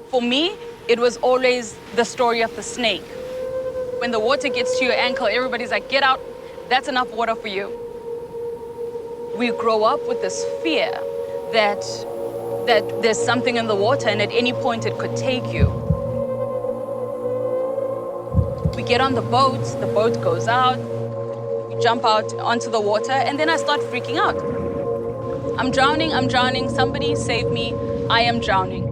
For me, it was always the story of the snake. When the water gets to your ankle, everybody's like, get out, that's enough water for you. We grow up with this fear that there's something in the water and at any point it could take you. We get on the boat goes out, we jump out onto the water, and then I start freaking out. I'm drowning, somebody save me, I am drowning.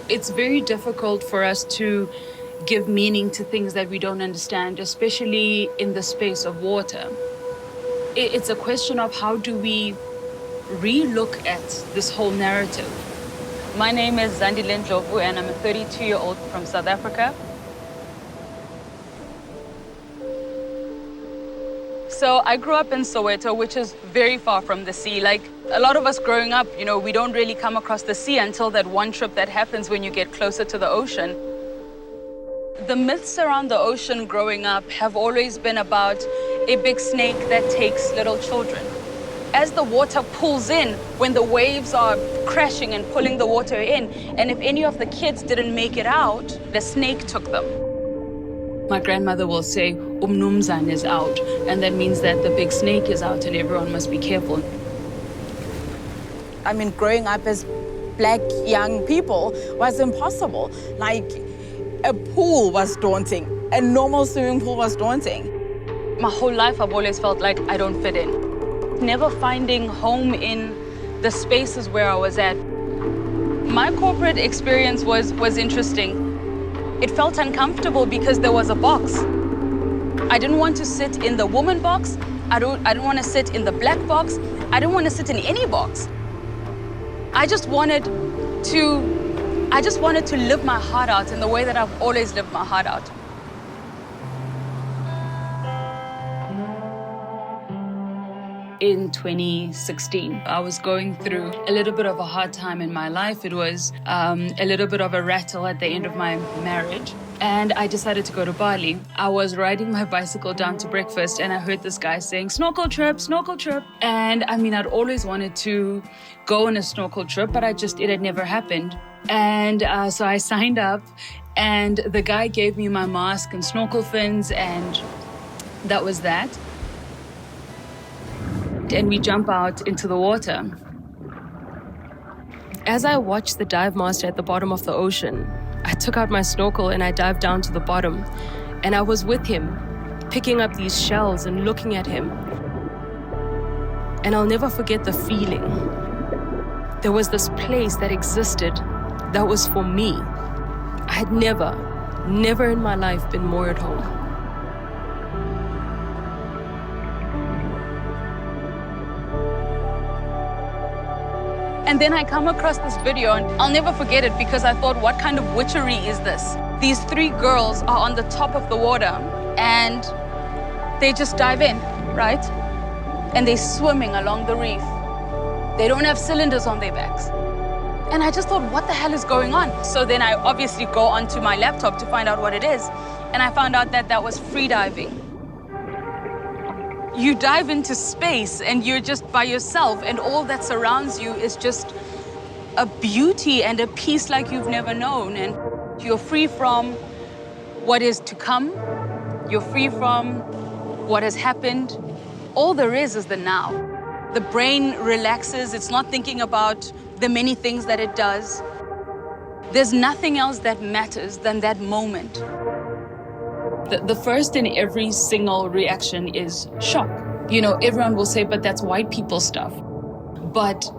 It's very difficult for us to give meaning to things that we don't understand, especially in the space of water. It's a question of how do we re-look at this whole narrative. My name is Zandile Ndhlovu and I'm a 32-year-old from South Africa. So I grew up in Soweto, which is very far from the sea. Like a lot of us growing up, you know, we don't really come across the sea until that one trip that happens when you get closer to the ocean. The myths around the ocean growing up have always been about a big snake that takes little children. As the water pulls in, when the waves are crashing and pulling the water in, and if any of the kids didn't make it out, the snake took them. My grandmother will say, Umnumzan is out, and that means that the big snake is out and everyone must be careful. I mean, growing up as black young people was impossible. Like, a pool was daunting. A normal swimming pool was daunting. My whole life, I've always felt like I don't fit in. Never finding home in the spaces where I was at. My corporate experience was interesting. It felt uncomfortable because there was a box. I didn't want to sit in the woman box. I didn't want to sit in the black box. I didn't want to sit in any box. I just wanted to live my heart out in the way that I've always lived my heart out. In 2016, I was going through a little bit of a hard time in my life. It was a little bit of a rattle at the end of my marriage. And I decided to go to Bali. I was riding my bicycle down to breakfast and I heard this guy saying, snorkel trip, snorkel trip. And I mean, I'd always wanted to go on a snorkel trip, but it had never happened. And so I signed up and the guy gave me my mask and snorkel fins and that was that. And we jump out into the water. As I watched the dive master at the bottom of the ocean, I took out my snorkel and I dived down to the bottom. And I was with him, picking up these shells and looking at him. And I'll never forget the feeling. There was this place that existed that was for me. I had never in my life been more at home. And then I come across this video and I'll never forget it because I thought, what kind of witchery is this? These three girls are on the top of the water and they just dive in, right? And they're swimming along the reef. They don't have cylinders on their backs. And I just thought, what the hell is going on? So then I obviously go onto my laptop to find out what it is. And I found out that that was free diving. You dive into space and you're just by yourself and all that surrounds you is just a beauty and a peace like you've never known. And you're free from what is to come. You're free from what has happened. All there is the now. The brain relaxes. It's not thinking about the many things that it does. There's nothing else that matters than that moment. The first in every single reaction is shock. You know, everyone will say, but that's white people stuff. But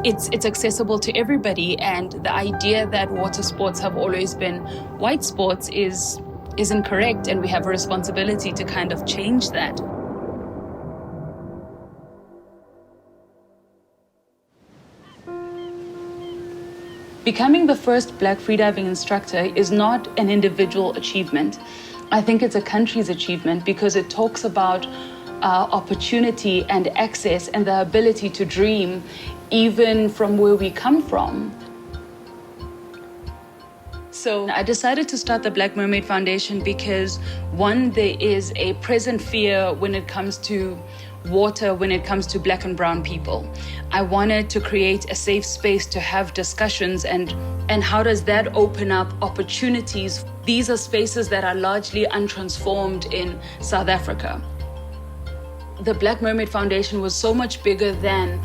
it's accessible to everybody. And the idea that water sports have always been white sports is incorrect. And we have a responsibility to kind of change that. Becoming the first Black freediving instructor is not an individual achievement. I think it's a country's achievement because it talks about opportunity and access and the ability to dream even from where we come from. So I decided to start the Black Mermaid Foundation because, one, there is a present fear when it comes to water, when it comes to Black and brown people. I wanted to create a safe space to have discussions and how does that open up opportunities? These are spaces that are largely untransformed in South Africa. The Black Mermaid Foundation was so much bigger than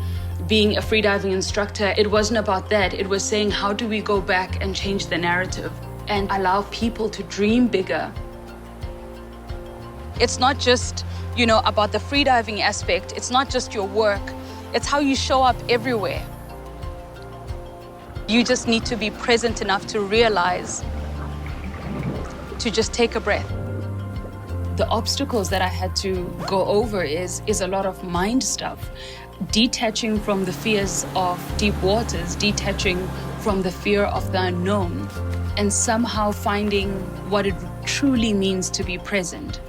being a freediving instructor. It wasn't about that. It was saying, how do we go back and change the narrative and allow people to dream bigger? It's not just, about the freediving aspect. It's not just your work. It's how you show up everywhere. You just need to be present enough to realize, to just take a breath. The obstacles that I had to go over is a lot of mind stuff. Detaching from the fears of deep waters, detaching from the fear of the unknown, and somehow finding what it truly means to be present.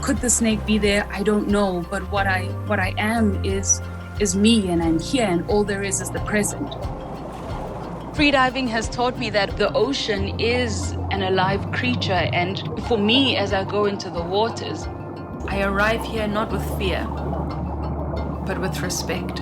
Could the snake be there? I don't know, but what I am is me, and I'm here, and all there is the present. Freediving has taught me that the ocean is an alive creature, and for me, as I go into the waters, I arrive here not with fear, but with respect.